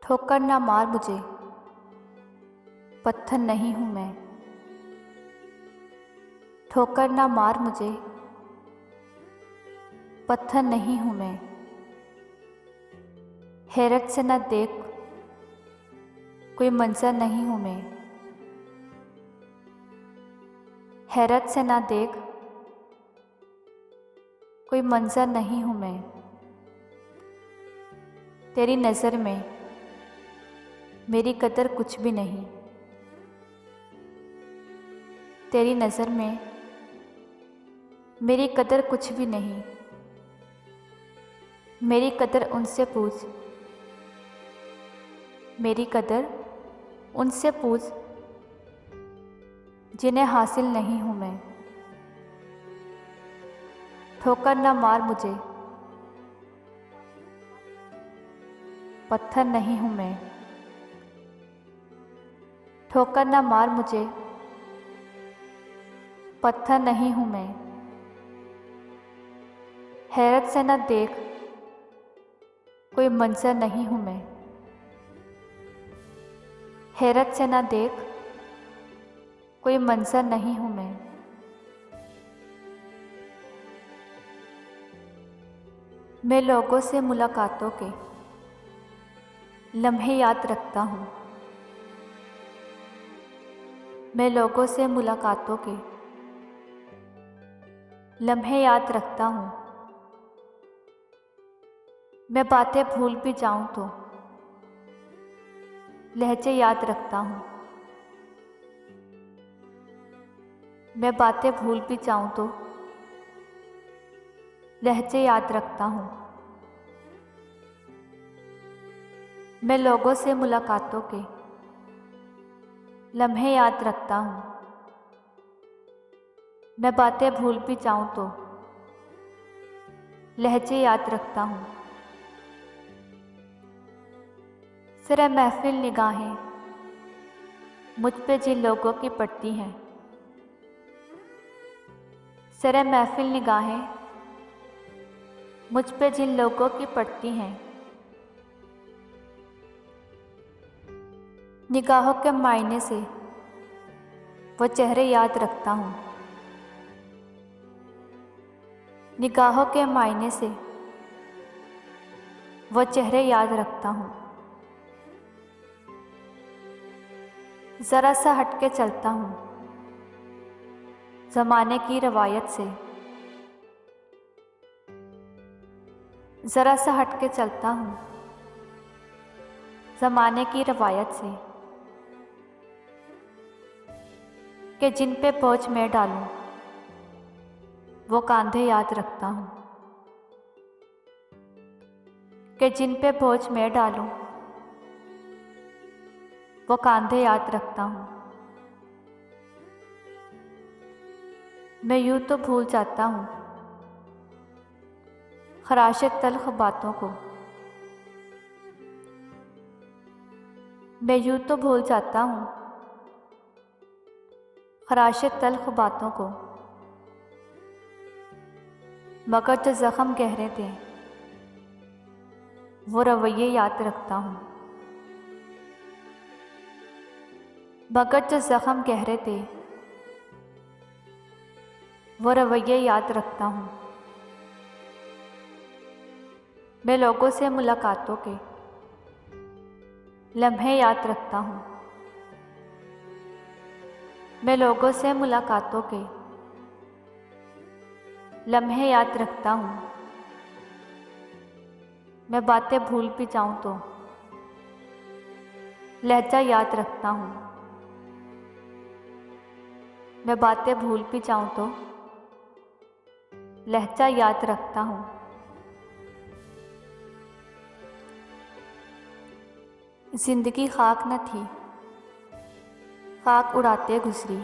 ठोकर ना मार मुझे, पत्थर नहीं हूँ मैं। ठोकर ना मार मुझे, पत्थर नहीं हूँ मैं। हैरत से न देख, कोई मंजर नहीं हूँ मैं। हैरत से न देख, कोई मंजर नहीं हूँ मैं। तेरी नज़र में मेरी कदर कुछ भी नहीं। तेरी नज़र में मेरी कदर कुछ भी नहीं। मेरी कदर उनसे पूछ, मेरी कदर उनसे पूछ जिन्हें हासिल नहीं हूँ मैं। ठोकर न मार मुझे, पत्थर नहीं हूँ मैं। ठोकर न मार मुझे, पत्थर नहीं हूँ मैं। हैरत से न देख, कोई मंजर नहीं हूँ मैं। हैरत से न देख, कोई मंजर नहीं हूँ मैं। मैं लोगों से मुलाकातों के लम्हे याद रखता हूँ। मैं लोगों से मुलाकातों के लम्हे याद रखता हूँ। मैं बातें भूल भी जाऊँ तो लहजे याद रखता हूँ। मैं बातें भूल भी जाऊँ तो लहजे याद रखता हूँ। मैं लोगों से मुलाकातों के लम्हे याद रखता हूँ। मैं बातें भूल भी जाऊँ तो लहजे याद रखता हूँ। सिर्फ महफिल निगाहें मुझ पे जिन लोगों की पड़ती हैं। सिर्फ महफिल निगाहें मुझ पे जिन लोगों की पड़ती हैं। निगाहों के मायने से वो चेहरे याद रखता हूँ। निगाहों के मायने से वो चेहरे याद रखता हूँ। ज़रा सा हटके चलता हूँ ज़माने की रवायत से। ज़रा सा हटके चलता हूँ ज़माने की रवायत से कि जिन पे बोझ मैं डालूं वो कांधे याद रखता हूँ। कि जिन पे बोझ मैं डालूं वो कांधे याद रखता हूँ। मैं यूं तो भूल जाता हूँ खराशे तल्ख बातों को। मैं यूं तो भूल जाता हूँ खराशे तल्ख बातों को। मगर जो ज़ख्म गहरे थे वो रवैये याद रखता हूँ। मगर जो ज़ख्म गहरे थे वो रवैये याद रखता हूँ। मैं लोगों से मुलाकातों के लम्हे याद रखता हूँ। मैं लोगों से मुलाकातों के लम्हे याद रखता हूँ। मैं बातें भूल भी जाऊँ तो लहजा याद रखता हूँ। मैं बातें भूल भी जाऊँ तो लहजा याद रखता हूँ। जिंदगी खाक न थी, खाक उड़ाते गुजरी।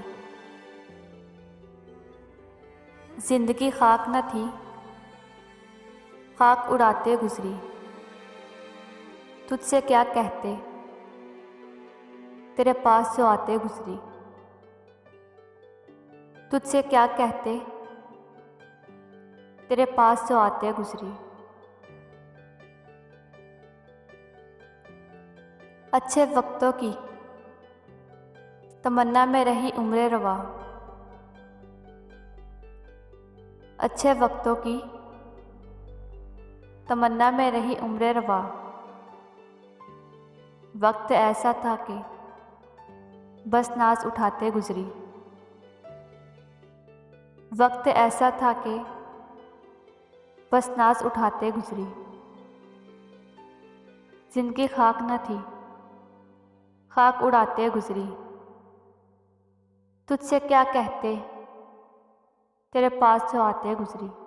जिंदगी खाक न थी, खाक उड़ाते गुजरी। तुझसे क्या कहते तेरे पास जो आते गुजरी। तुझसे क्या कहते तेरे पास जो आते गुजरी। अच्छे वक्तों की तमन्ना में रही उम्र रवा। अच्छे वक्तों की तमन्ना में रही उम्र रवा। वक्त ऐसा था कि बस नाज उठाते गुजरी। वक्त ऐसा था कि बस नाज उठाते गुजरी। जिनकी खाक न थी खाक उड़ाते गुजरी। तुझसे क्या कहते तेरे पास जो आते गुजरी।